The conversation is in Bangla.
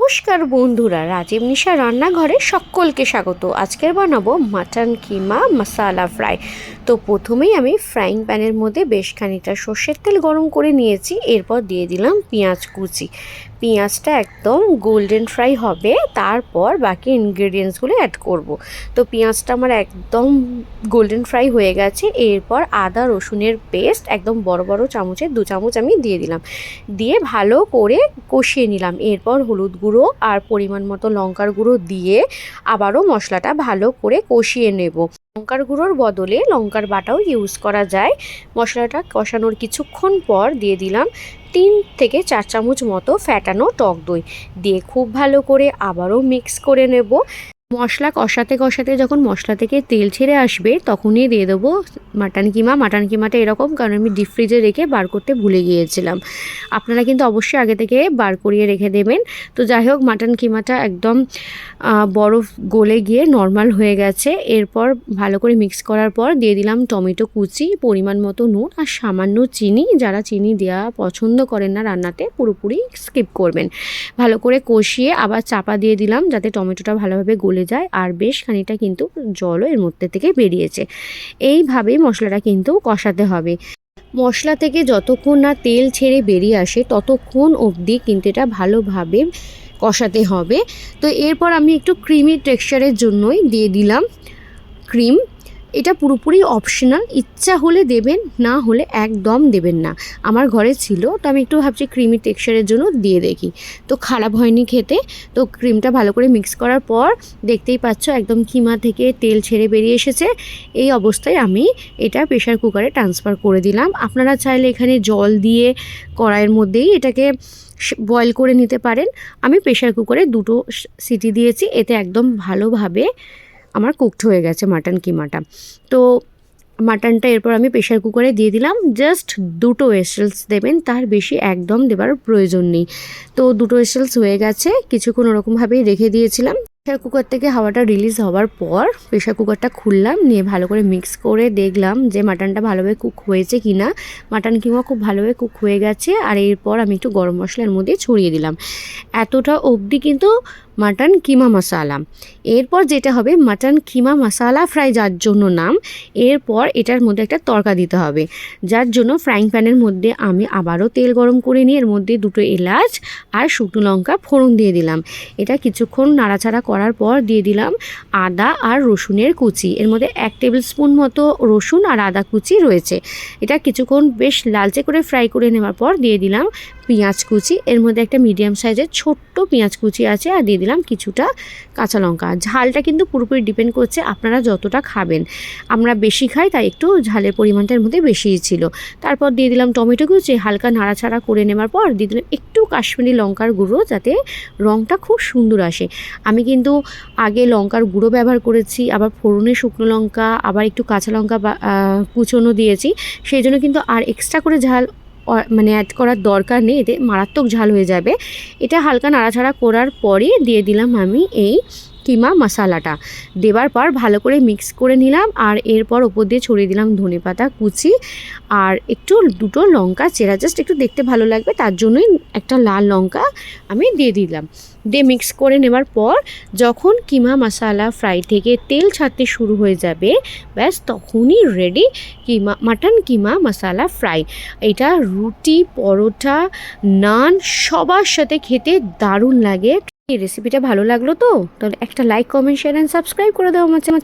নমস্কার বন্ধুরা, রাজীব নিশা রান্নাঘরে সকলকে স্বাগত। আজকের বানাবো মাটন কিমা মশালা ফ্রাই। তো প্রথমেই আমি ফ্রাইং প্যানের মধ্যে বেশ খানিকটা সর্ষের তেল গরম করে নিয়েছি। এরপর দিয়ে দিলাম পেঁয়াজ কুচি। পেঁয়াজটা একদম গোল্ডেন ফ্রাই হবে, তারপর বাকি ইনগ্রেডিয়েন্টসগুলো অ্যাড করব। তো পেঁয়াজটা আমার একদম গোল্ডেন ফ্রাই হয়ে গেছে। এরপর আদা রসুনের পেস্ট একদম বড় বড় চামচের 2 চামচ আমি দিয়ে দিলাম, দিয়ে ভালো করে কষিয়ে নিলাম। এরপর হলুদ গুঁড়ো আর পরিমাণ মতো লঙ্কার গুঁড়ো দিয়ে আবারও মশলাটা ভালো করে কষিয়ে নেব। লঙ্কার গুঁড়োর বদলে লঙ্কার বাটাও ইউজ করা যায়। মশলাটা কষানোর কিছুক্ষণ পর দিয়ে দিলাম 3 থেকে 4 চামচ মতো ফ্যাটানো টক দই, দিয়ে খুব ভালো করে আবারও মিক্স করে নেব। মশলা কষাতে কষাতে যখন মশলা থেকে তেল ছেড়ে আসবে তখনই দিয়ে দেবো মাটন কিমা। মাটন কিমাটা এরকম, কারণ আমি ডিপ ফ্রিজে রেখে বার করতে ভুলে গিয়েছিলাম। আপনারা কিন্তু অবশ্যই আগে থেকে বার করিয়ে রেখে দেবেন। তো যাই হোক, মাটন কিমাটা একদম বরফ গলে গিয়ে নর্মাল হয়ে গেছে। এরপর ভালো করে মিক্স করার পর দিয়ে দিলাম টমেটো কুচি, পরিমাণ মতো নুন আর সামান্য চিনি। যারা চিনি দেওয়া পছন্দ করেন না রান্নাতে, পুরোপুরি স্কিপ করবেন। ভালো করে কষিয়ে আবার চাপা দিয়ে দিলাম যাতে টমেটোটা ভালোভাবে গলে যায়, আর বেশ খানিকটা কিন্তু জলও এর মধ্যে থেকে বেরিয়েছে। এইভাবেই মশলাটা কিন্তু কষাতে হবে। মশলা থেকে যতক্ষণ না তেল ছেড়ে বেরিয়ে আসে ততক্ষণ অবধি কিন্তু এটা ভালোভাবে কষাতে হবে। তো এরপর আমি একটু ক্রিমি টেক্সচারের জন্যই দিয়ে দিলাম ক্রিম। এটা পুরোপুরি অপশনাল, ইচ্ছা হলে দেবেন, না হলে একদম দেবেন না। আমার ঘরে ছিল, তো আমি একটু ভাবছি ক্রিমি টেক্সচারের জন্য দিয়ে দেখি। তো খারাপ হয়নি খেতে। তো ক্রিমটা ভালো করে মিক্স করার পর দেখতেই পাচ্ছ একদম কিমা থেকে তেল ছেড়ে বেরিয়ে এসেছে। এই অবস্থায় আমি এটা প্রেশার কুকারে ট্রান্সফার করে দিলাম। আপনারা চাইলে এখানে জল দিয়ে কড়াইয়ের মধ্যেই এটাকে বয়েল করে নিতে পারেন। আমি প্রেশার কুকারে 2টো সিটি দিয়েছি, এতে একদম ভালোভাবে আমার কুকড হয়ে গেছে মাটন কিমাটা। তো মাটনটা এরপর আমি প্রেশার কুকারে দিয়ে দিলাম। জাস্ট 2টো হুইসেলস দেবেন, তার বেশি একদম দেবার প্রয়োজন নেই। তো 2টো হুইসেলস হয়ে গেছে, কিছুক্ষণ ওরকমভাবেই রেখে দিয়েছিলাম। প্রেশার কুকার থেকে হাওয়াটা রিলিজ হওয়ার পর প্রেশার কুকারটা খুললাম, নিয়ে ভালো করে মিক্স করে দেখলাম যে মাটনটা ভালোভাবে কুক হয়েছে কি না। মাটন কিমা খুব ভালোভাবে কুক হয়ে গেছে। আর এরপর আমি একটু গরম মশলার মধ্যে ছড়িয়ে দিলাম। এতটা অবধি কিন্তু মাটন কিমা মশালা। এরপর যেটা হবে মাটন কিমা মশালা ফ্রাই, যার জন্য নাম। এরপর এটার মধ্যে একটা তড়কা দিতে হবে, যার জন্য ফ্রাইং প্যানের মধ্যে আমি আবারও তেল গরম করে নিয়ে এর মধ্যে 2টো এলাচ আর শুকনো লঙ্কা ফোড়ন দিয়ে দিলাম। এটা কিছুক্ষণ নাড়াচাড়া করার পর দিয়ে দিলাম আদা আর রসুনের কুচি। এর মধ্যে 1 টেবিল স্পুন মতো রসুন আর আদা কুচি রয়েছে। এটা কিছুক্ষণ বেশ লালচে করে ফ্রাই করে নেওয়ার পর দিয়ে দিলাম পেঁয়াজ কুচি। এর মধ্যে একটা মিডিয়াম সাইজের ছোট্ট পেঁয়াজ কুচি আছে, আর দিয়ে দিলাম কিছুটা কাঁচা লঙ্কা। ঝালটা কিন্তু পুরোপুরি ডিপেন্ড করছে আপনারা যতটা খাবেন। আমরা বেশি খাই, তাই একটু ঝালের পরিমাণটার মধ্যে বেশিই ছিল। তারপর দিয়ে দিলাম টমেটো কুচি। হালকা নাড়াচাড়া করে নেওয়ার পর দিয়ে দিলাম একটু কাশ্মীরি লঙ্কার গুঁড়ো, যাতে রঙটা খুব সুন্দর আসে। আমি কিন্তু আগে লঙ্কার গুঁড়ো ব্যবহার করেছি, আবার ফোড়নে শুকনো লঙ্কা, আবার একটু কাঁচা লঙ্কা কুচোনো দিয়েছি। সেই জন্য কিন্তু আর এক্সট্রা করে ঝাল অ্যাড করার দরকার নেই, এতে মারাত্মক ঝাল হয়ে যাবে। এটা হালকা নাড়াচাড়া করার পরে দিয়ে দিলাম আমি এই কিমা মশালাটা। দেবার পর ভালো করে মিক্স করে নিলাম, আর এরপর ওপর দিয়ে ছড়িয়ে দিলাম ধনেপাতা কুচি আর একটু 2টো লঙ্কা চেরা, জাস্ট একটু দেখতে ভালো লাগবে তার জন্যই একটা লাল লঙ্কা আমি দিয়ে দিলাম। দিয়ে মিক্স করে নেবার পর যখন কিমা মশালা ফ্রাই থেকে তেল ছাড়তে শুরু হয়ে যাবে, ব্যাস তখনই রেডি মাটন কিমা মশালা ফ্রাই। এটা রুটি, পরোটা, নান সবার সাথে খেতে দারুণ লাগে। এই রেসিপিটা ভালো লাগলো তো? তাহলে একটা like, comment, share and subscribe করে দাও আমার চ্যানেল।